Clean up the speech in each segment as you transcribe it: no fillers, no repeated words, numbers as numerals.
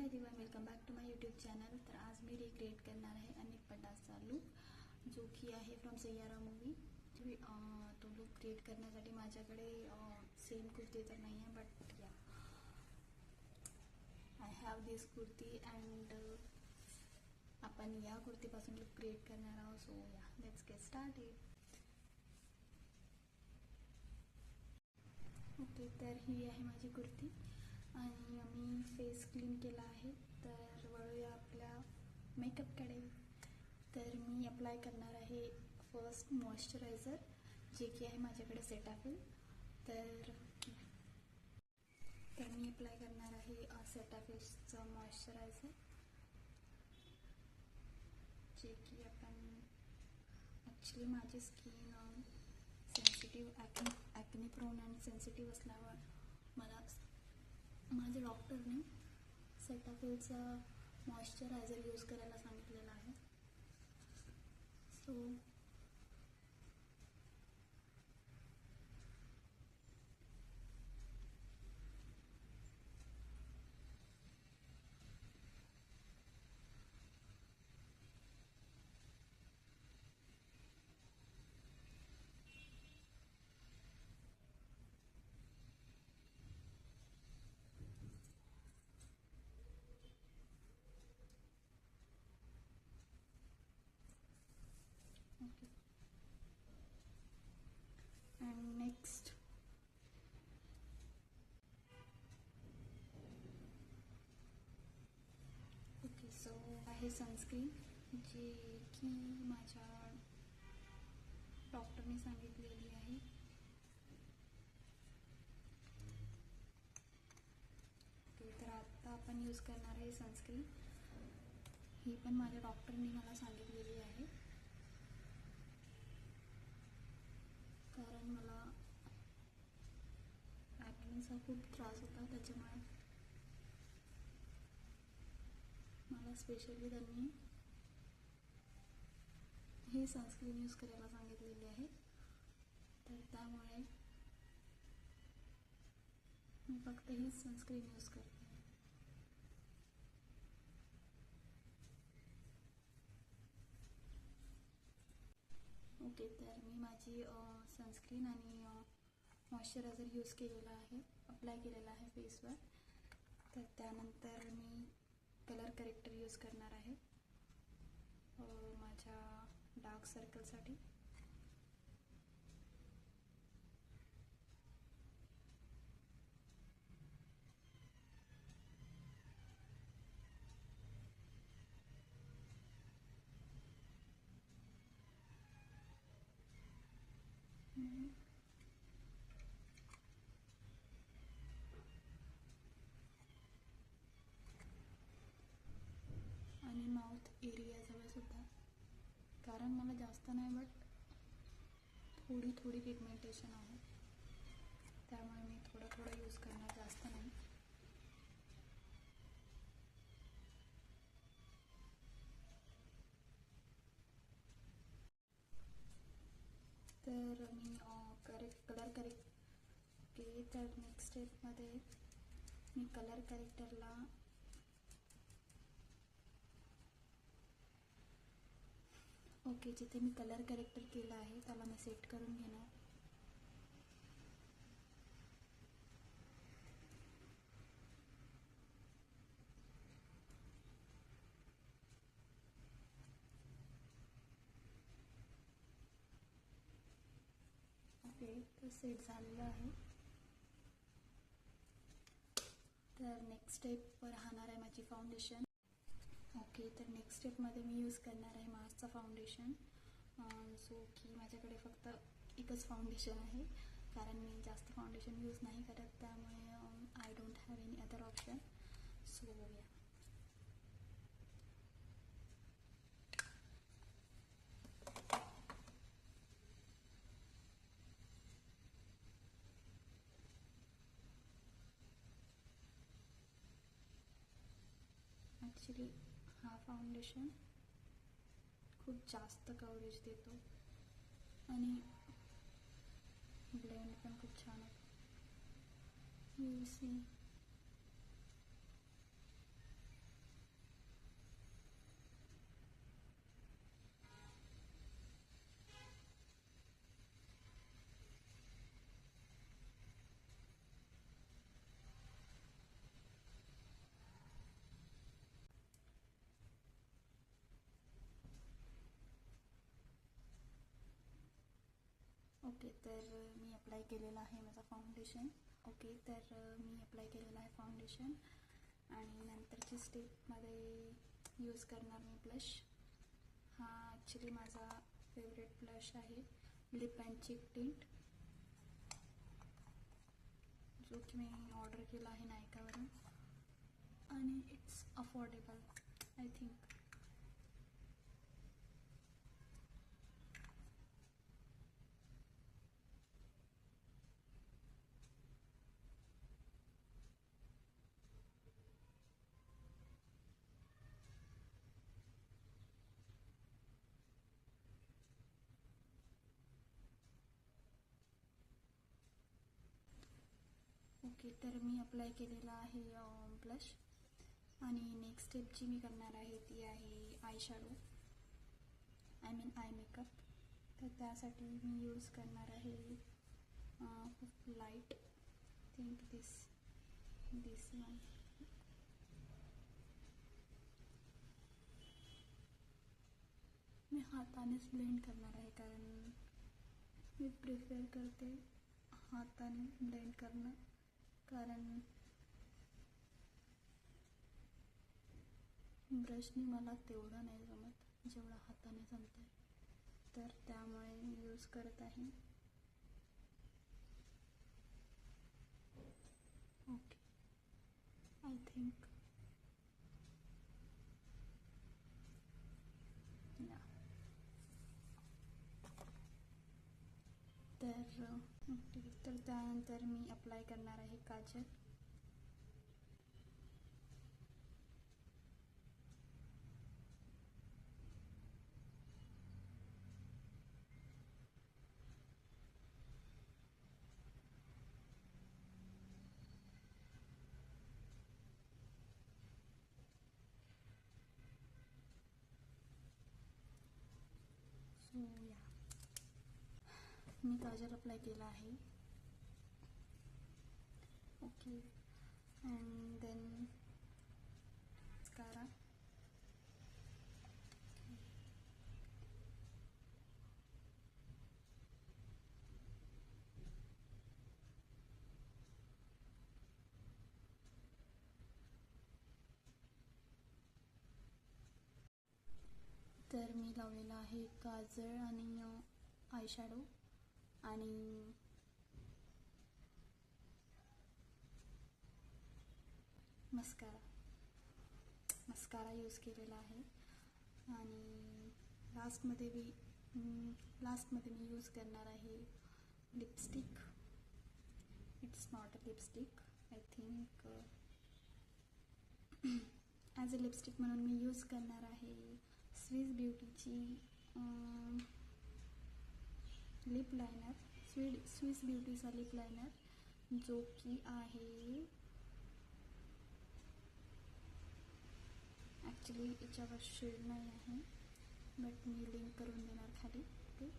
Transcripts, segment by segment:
High everyone, welcome back to my YouTube channel. तर आज मी recreate करणार आहे अनिक पटाचा लुक, जो की आहे फ्रॉम सय्यारा मूवी. तो लुक क्रिएट करण्यासाठी माझ्याकडे सेम कुर्ती तर नाही आहे, बट या I have this kurti and आपण या कुर्तीपासून लुक क्रिएट करणार आहोत. सो या लेट्स गेट स्टार्टेड. ओके, तर ही आहे माझी कुर्ती आणि मी फेस क्लीन केला आहे. तर वळूया आपल्या मेकअपकडे. तर मी अप्लाय करणार आहे फर्स्ट मॉइश्चरायझर, जे की आहे माझ्याकडे सेटाफिल. तर मी अप्लाय करणार आहे सेटाफिलचं मॉइश्चरायझर, जे की आपण ॲक्च्युली माझी स्किन सेन्सिटिव्ह ॲक्ने प्रोन आणि सेन्सिटिव्ह असल्यावर मला माझ्या डॉक्टरने सेटाफिलचा मॉइश्चरायझर यूज करायला सांगितलेला आहे. So okay, and next okay, so आहे सनस्क्रीन, जे की माझ्या डॉक्टरने सांगितलेली आहे. ओके, तर आता आपण यूज करणार आहे सनस्क्रीन. ही पण माझ्या डॉक्टरने मला सांगितलेली आहे, कारण मला ॲक्नेचा खूप त्रास होता. त्याच्यामुळे मला स्पेशली त्यांनी हे सनस्क्रीन यूज करायला सांगितलेली आहे. तर त्यामुळे मी फक्त हीच सनस्क्रीन यूज करते. ओके, तर मी माझी सनस्क्रीन आणि मॉइश्चरायझर यूज केलेला आहे, अप्लाय केलेला आहे फेसवर. तर त्यानंतर मी कलर करेक्टर यूज करणार आहे माझ्या डार्क सर्कलसाठी. आणि माउथ एरियाजवळ सुद्धा, कारण मला जास्त नाही बट थोडी पिगमेंटेशन आहे, त्यामुळे मी थोडं यूज करणार, जास्त नाही. तर मी कलर करेक्ट केले. तर नेक्स्ट स्टेपमध्ये मी कलर करेक्टरला ओके, जिथे मी कलर करेक्टर केलं आहे त्याला मी सेट करून घेणार. ओके, तर सेट झालेलं आहे. तर नेक्स्ट स्टेपवर राहणार आहे माझी फाउंडेशन. ओके, तर नेक्स्ट स्टेपमध्ये मी यूज करणार आहे मार्सचा फाउंडेशन, जो की माझ्याकडे फक्त एकच फाउंडेशन आहे, कारण मी जास्त फाउंडेशन यूज नाही करत. त्यामुळे I don't have any other option. So या ॲक्च्युली हा फाउंडेशन खूप जास्त कव्हरेज देतो आणि ब्लेंड पण खूप छान होतो. यू सी ओके, तर मी अप्लाय केलेला आहे माझा फाउंडेशन. ओके, तर मी अप्लाय केलेला आहे फाउंडेशन आणि नंतरची स्टेपमध्ये यूज करणार मी ब्लश. हा ॲक्च्युली माझा फेवरेट ब्लश आहे, लिप अँड चीक टिंट, जो की मी ऑर्डर केला आहे नायकावरून आणि it's affordable I think. Okay, तर मी अप्लाय केलेला आहे ब्लश आणि नेक्स्ट स्टेप जी मी करणार आहे ती आहे eye shadow, I mean eye makeup. तर त्यासाठी मी यूज करणार आहे खूप लाईट, थिंक दिस वन. मी हातानेच ब्लेंड करणार आहे कारण मी प्रिफर करते हाताने ब्लेंड करणं, कारण ब्रशनी मला तेवढं नाही जमत जेवढं हाताने जमते, तर त्यामुळे मी यूज करत आहे. ओके, आय थिंक या. तर त्यानंतर मी अप्लाय करणार आहे काजल. सो या, मी काजल अप्लाय केला आहे. Okay, and then mascara. तर मी लावलेला आहे काजळ आणि आय शॅडो आणि मस्कारा यूज केलेला आहे. आणि लास्टमध्ये मी यूज करणार आहे lipstick. It's not a lipstick, I think as a lipstick म्हणून मी यूज करणार आहे स्विस ब्युटीची लिप लायनर, स्विस ब्युटीचा लिप लायनर, जो की आहे ॲक्च्युली याच्यावर शेड नाही आहे, बट मी लिंक करून देणार खाली. Okay,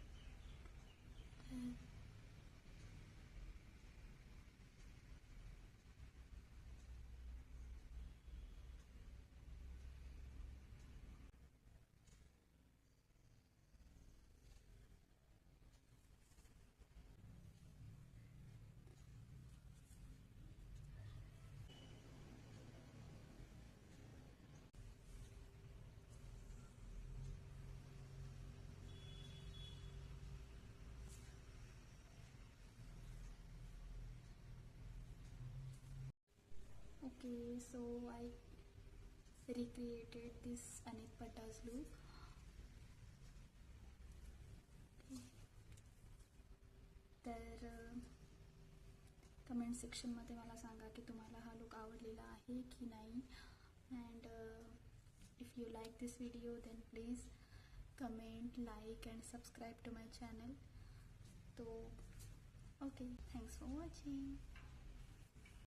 okay, so I recreated this Anik Patta's look. तर कमेंट सेक्शनमध्ये मला सांगा की तुम्हाला हा लुक आवडलेला आहे की नाही. And if you like this video then please comment, like and subscribe to my channel. तो ओके, थँक्स फॉर वॉचिंग.